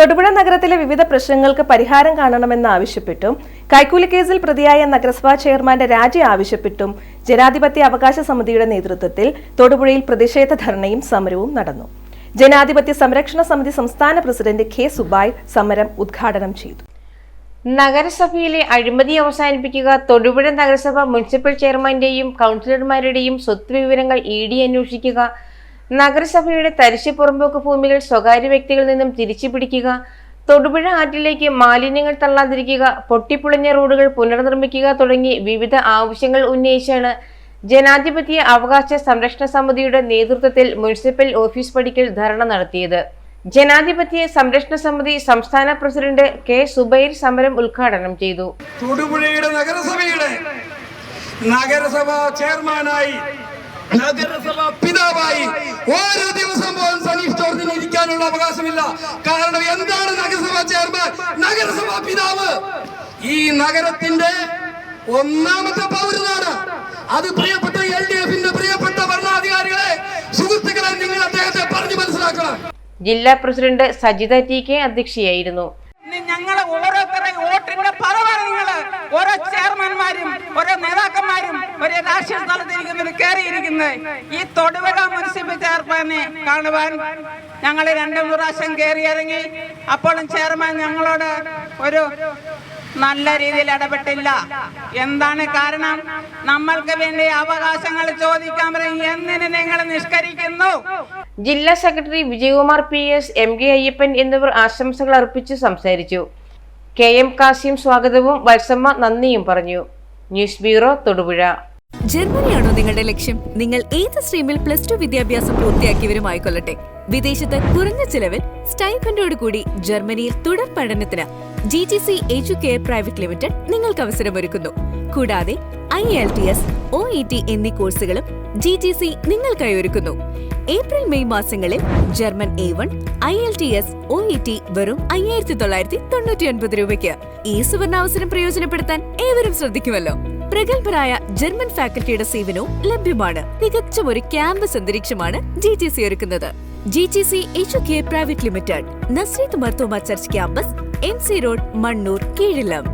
തൊടുപുഴ നഗരത്തിലെ വിവിധ പ്രശ്നങ്ങൾക്ക് പരിഹാരം കാണണമെന്നാവശ്യപ്പെട്ടും കൈക്കൂലി കേസിൽ പ്രതിയായ നഗരസഭാ ചെയർമാന്റെ രാജി ആവശ്യപ്പെട്ടും ജനാധിപത്യ അവകാശ സമിതിയുടെ നേതൃത്വത്തിൽ തൊടുപുഴയിൽ പ്രതിഷേധ ധർണയും സമരവും നടന്നു. ജനാധിപത്യ സംരക്ഷണ സമിതി സംസ്ഥാന പ്രസിഡന്റ് കെ സുബായ് സമരം ഉദ്ഘാടനം ചെയ്തു. നഗരസഭയിലെ അഴിമതി അവസാനിപ്പിക്കുക, തൊടുപുഴ നഗരസഭ മുനിസിപ്പൽ ചെയർമാന്റെയും കൗൺസിലർമാരുടെയും സ്വത്ത് വിവരങ്ങൾ ED അന്വേഷിക്കുക, നഗരസഭയുടെ തരിശ് പുറമ്പോക്ക് ഭൂമികൾ സ്വകാര്യ വ്യക്തികളിൽ നിന്നും തിരിച്ചുപിടിക്കുക, തൊടുപുഴ ആറ്റിലേക്ക് മാലിന്യങ്ങൾ തള്ളാതിരിക്കുക, പൊട്ടിപ്പൊളിഞ്ഞ റോഡുകൾ പുനർനിർമ്മിക്കുക തുടങ്ങി വിവിധ ആവശ്യങ്ങൾ ഉന്നയിച്ചാണ് ജനാധിപത്യ അവകാശ സംരക്ഷണ സമിതിയുടെ നേതൃത്വത്തിൽ മുനിസിപ്പൽ ഓഫീസ് പടിക്കൽ ധർണ നടത്തിയത്. ജനാധിപത്യ സംരക്ഷണ സമിതി സംസ്ഥാന പ്രസിഡന്റ് കെ സുബൈർ സമരം ഉദ്ഘാടനം ചെയ്തു. തൊടുപുഴയുടെ നഗരസഭാ ചെയർമാനായി, നഗരസഭാ പിതാവായി ഓരോ ദിവസം പോലും സനീഷ് ജോർജിന് ഇരിക്കാനുള്ള അവകാശമില്ല. കാരണം എന്താണ് നഗരസഭാ ചെയർമാൻ, നഗരസഭാ പിതാവ് ഈ നഗരത്തിന്റെ ഒന്നാമത്തെ പൗരനാണ്. അത് പ്രിയപ്പെട്ട LDF-ന്റെ പ്രിയപ്പെട്ട ഭരണാധികാരികളെ, സുഹൃത്തുക്കളെ, നിങ്ങൾ അദ്ദേഹത്തെ പറഞ്ഞു മനസ്സിലാക്കണം. ജില്ലാ പ്രസിഡന്റ് സജിത TK അധ്യക്ഷയായിരുന്നു. ഞങ്ങള് ഓരോരുത്തരുടെ വോട്ടിന്റെ പദമാണ് നിങ്ങള്. ഓരോ ചെയർമാൻമാരും ഓരോ നേതാക്കന്മാരും ഒരേ രാഷ്ട്രീയ സ്ഥലത്തിരിക്കുന്നത് കയറിയിരിക്കുന്നത്. ഈ തൊടുപുഴ മുനിസിപ്പൽ ചെയർമാനെ കാണുവാൻ ഞങ്ങൾ 2 പ്രാവശ്യം കയറിയിറങ്ങി. അപ്പോഴും ചെയർമാൻ ഞങ്ങളോട് ഒരു നല്ല രീതിയിൽ ഇടപെട്ടില്ല. എന്താണ് കാരണം? നമ്മൾക്ക് വേണ്ടി അവകാശങ്ങൾ ചോദിക്കാൻ പറയും. എന്തിന് നിങ്ങൾ നിഷ്കരിക്കുന്നു? ജില്ലാ secretary Vijayakumar PS, MK Ayyappan എന്നിവർ ആശംസകൾ അർപ്പിച്ച് സംസാരിച്ചു. KM കാസിം സ്വാഗതവും വത്സമ്മ നന്ദിയും പറഞ്ഞു. News bureau, Thodupuzha. ജർമ്മനിയാണോ നിങ്ങളുടെ ലക്ഷ്യം? നിങ്ങൾ ഏത് സ്ട്രീമിൽ +2 വിദ്യാഭ്യാസം പൂർത്തിയാക്കിയവരുമായിക്കൊള്ളട്ടെ, വിദേശത്ത് കുറഞ്ഞ ചിലവിൽ സ്റ്റൈഫൻഡോട് കൂടി ജർമ്മനിയിൽ തുടർ പഠനത്തിന് GGC എഡ്യൂകെയർ പ്രൈവറ്റ് ലിമിറ്റഡ് നിങ്ങൾക്ക് അവസരമൊരുക്കുന്നു. കൂടാതെ IELTS, OET എന്നീ കോഴ്സുകളും GGC നിങ്ങൾക്കായി ഒരുക്കുന്നു. ഏപ്രിൽ-മെയ് മാസങ്ങളിൽ ജർമ്മൻ A1, IELTS, OET വെറും 5999 രൂപയ്ക്ക്. ഈ സുവർണാവസരം പ്രയോജനപ്പെടുത്താൻ ഏവരും ശ്രദ്ധിക്കുമല്ലോ. പ്രഗത്ഭരായ ജർമ്മൻ ഫാക്കൽറ്റിയുടെ സേവനവും ലഭ്യമാണ്. തികച്ച ഒരു ക്യാമ്പസ് അന്തരീക്ഷമാണ് GGC ഒരുക്കുന്നത്. GGC Educare private limited, Nazareth Marthoma church campus, MC road, Mannur, കീഴിലം.